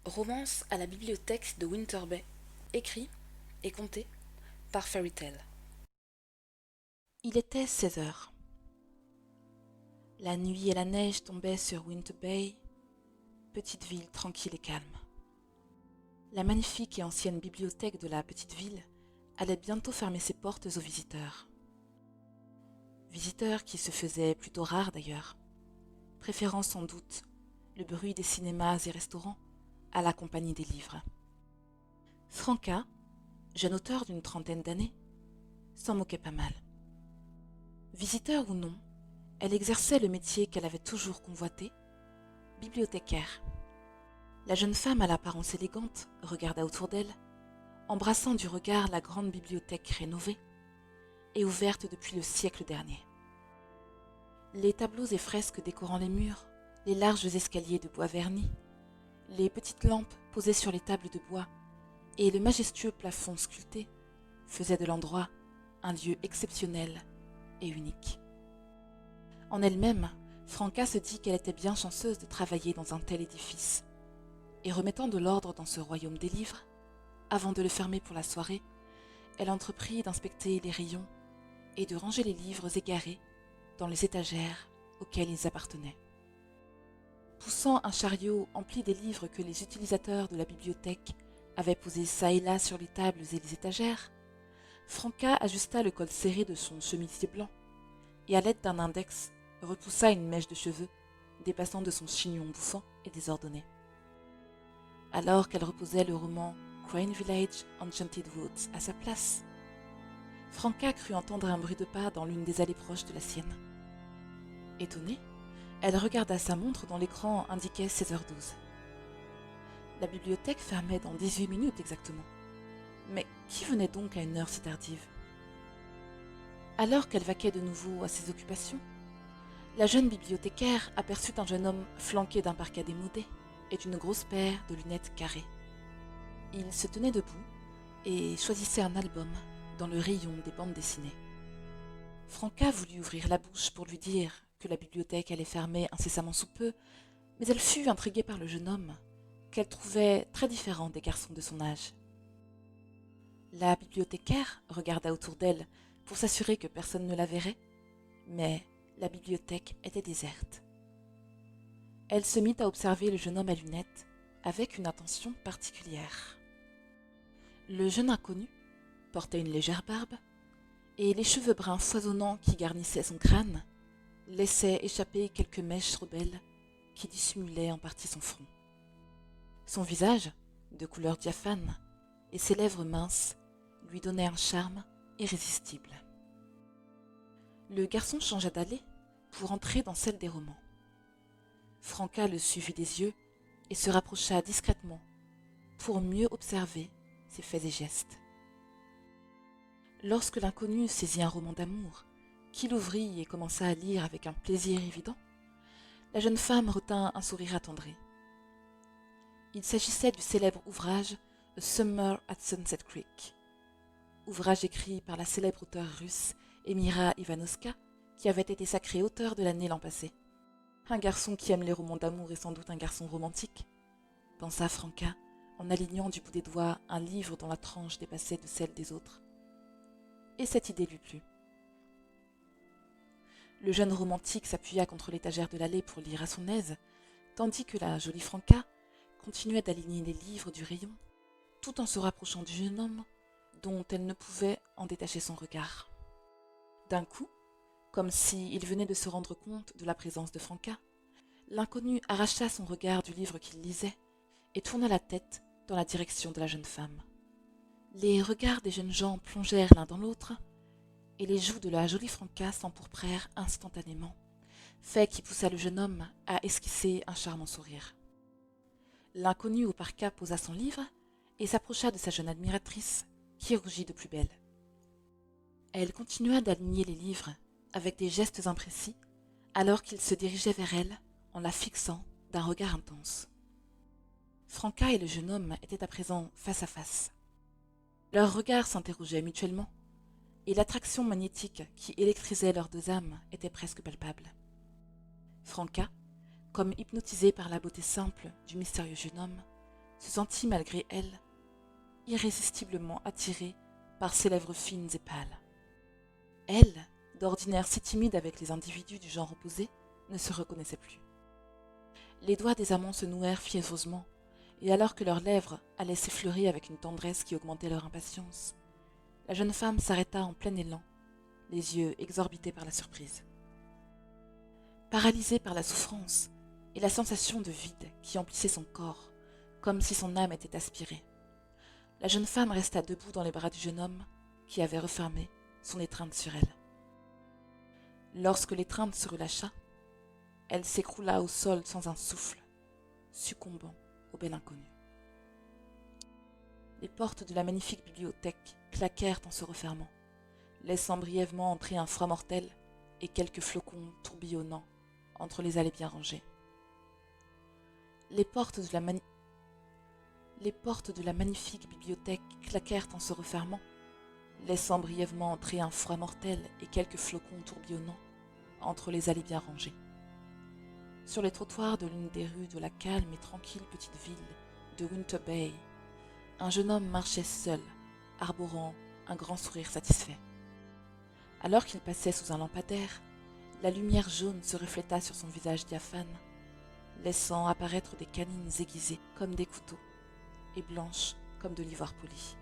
Romance à la bibliothèque de Winter Bay, écrit et conté par Fairy Tale. Il était 16 heures. La nuit et la neige tombaient sur Winter Bay, petite ville tranquille et calme. La magnifique et ancienne bibliothèque de la petite ville allait bientôt fermer ses portes aux visiteurs. Visiteurs qui se faisaient plutôt rares d'ailleurs, préférant sans doute le bruit des cinémas et restaurants à la compagnie des livres. Franca, jeune auteur d'une trentaine d'années, s'en moquait pas mal. Visiteur ou non, elle exerçait le métier qu'elle avait toujours convoité, bibliothécaire. La jeune femme à l'apparence élégante regarda autour d'elle, embrassant du regard la grande bibliothèque rénovée et ouverte depuis le siècle dernier. Les tableaux et fresques décorant les murs, les larges escaliers de bois verni, les petites lampes posées sur les tables de bois et le majestueux plafond sculpté faisaient de l'endroit un lieu exceptionnel et unique. En elle-même, Franca se dit qu'elle était bien chanceuse de travailler dans un tel édifice. Et remettant de l'ordre dans ce royaume des livres, avant de le fermer pour la soirée, elle entreprit d'inspecter les rayons et de ranger les livres égarés dans les étagères auxquelles ils appartenaient. Poussant un chariot empli des livres que les utilisateurs de la bibliothèque avaient posés çà et là sur les tables et les étagères, Franca ajusta le col serré de son chemisier blanc et à l'aide d'un index repoussa une mèche de cheveux dépassant de son chignon bouffant et désordonné. Alors qu'elle reposait le roman Crane Village Enchanted Woods à sa place, Franca crut entendre un bruit de pas dans l'une des allées proches de la sienne. Étonnée, elle regarda sa montre dont l'écran indiquait 16h12. La bibliothèque fermait dans 18 minutes exactement. Mais qui venait donc à une heure si tardive? Alors qu'elle vaquait de nouveau à ses occupations, la jeune bibliothécaire aperçut un jeune homme flanqué d'un parka démodé et d'une grosse paire de lunettes carrées. Il se tenait debout et choisissait un album dans le rayon des bandes dessinées. Franca voulut ouvrir la bouche pour lui dire que la bibliothèque allait fermer incessamment sous peu, mais elle fut intriguée par le jeune homme, qu'elle trouvait très différent des garçons de son âge. La bibliothécaire regarda autour d'elle pour s'assurer que personne ne la verrait, mais la bibliothèque était déserte. Elle se mit à observer le jeune homme à lunettes avec une attention particulière. Le jeune inconnu portait une légère barbe et les cheveux bruns foisonnants qui garnissaient son crâne laissaient échapper quelques mèches rebelles qui dissimulaient en partie son front. Son visage, de couleur diaphane, et ses lèvres minces lui donnaient un charme irrésistible. Le garçon changea d'allée pour entrer dans celle des romans. Franca le suivit des yeux et se rapprocha discrètement pour mieux observer ses faits et gestes. Lorsque l'inconnu saisit un roman d'amour, qu'il ouvrit et commença à lire avec un plaisir évident, la jeune femme retint un sourire attendri. Il s'agissait du célèbre ouvrage A Summer at Sunset Creek, ouvrage écrit par la célèbre auteure russe Emira Ivanovska, qui avait été sacrée auteure de l'année l'an passé. Un garçon qui aime les romans d'amour est sans doute un garçon romantique, pensa Franca en alignant du bout des doigts un livre dont la tranche dépassait de celle des autres. Et cette idée lui plut. Le jeune romantique s'appuya contre l'étagère de l'allée pour lire à son aise, tandis que la jolie Franca continuait d'aligner les livres du rayon, tout en se rapprochant du jeune homme, dont elle ne pouvait en détacher son regard. D'un coup, comme s'il venait de se rendre compte de la présence de Franca, l'inconnu arracha son regard du livre qu'il lisait et tourna la tête dans la direction de la jeune femme. Les regards des jeunes gens plongèrent l'un dans l'autre, et les joues de la jolie Franca s'empourprèrent instantanément, fait qui poussa le jeune homme à esquisser un charmant sourire. L'inconnu au parka posa son livre et s'approcha de sa jeune admiratrice, qui rougit de plus belle. Elle continua d'aligner les livres avec des gestes imprécis, alors qu'il se dirigeait vers elle en la fixant d'un regard intense. Franca et le jeune homme étaient à présent face à face. Leurs regards s'interrogeaient mutuellement, et l'attraction magnétique qui électrisait leurs deux âmes était presque palpable. Franca, comme hypnotisée par la beauté simple du mystérieux jeune homme, se sentit malgré elle irrésistiblement attirée par ses lèvres fines et pâles. Elle, d'ordinaire si timide avec les individus du genre opposé, ne se reconnaissait plus. Les doigts des amants se nouèrent fiévreusement, et alors que leurs lèvres allaient s'effleurer avec une tendresse qui augmentait leur impatience, la jeune femme s'arrêta en plein élan, les yeux exorbités par la surprise. Paralysée par la souffrance et la sensation de vide qui emplissait son corps, comme si son âme était aspirée, la jeune femme resta debout dans les bras du jeune homme qui avait refermé son étreinte sur elle. Lorsque l'étreinte se relâcha, elle s'écroula au sol sans un souffle, succombant au bel inconnu. Les portes de la magnifique bibliothèque claquèrent en se refermant, laissant brièvement entrer un froid mortel et quelques flocons tourbillonnant entre les allées bien rangées. Les portes de la magnifique bibliothèque claquèrent en se refermant, laissant brièvement entrer un froid mortel et quelques flocons tourbillonnant entre les allées bien rangées. Sur les trottoirs de l'une des rues de la calme et tranquille petite ville de Winter Bay, un jeune homme marchait seul, arborant un grand sourire satisfait. Alors qu'il passait sous un lampadaire, la lumière jaune se refléta sur son visage diaphane, laissant apparaître des canines aiguisées comme des couteaux et blanches comme de l'ivoire poli.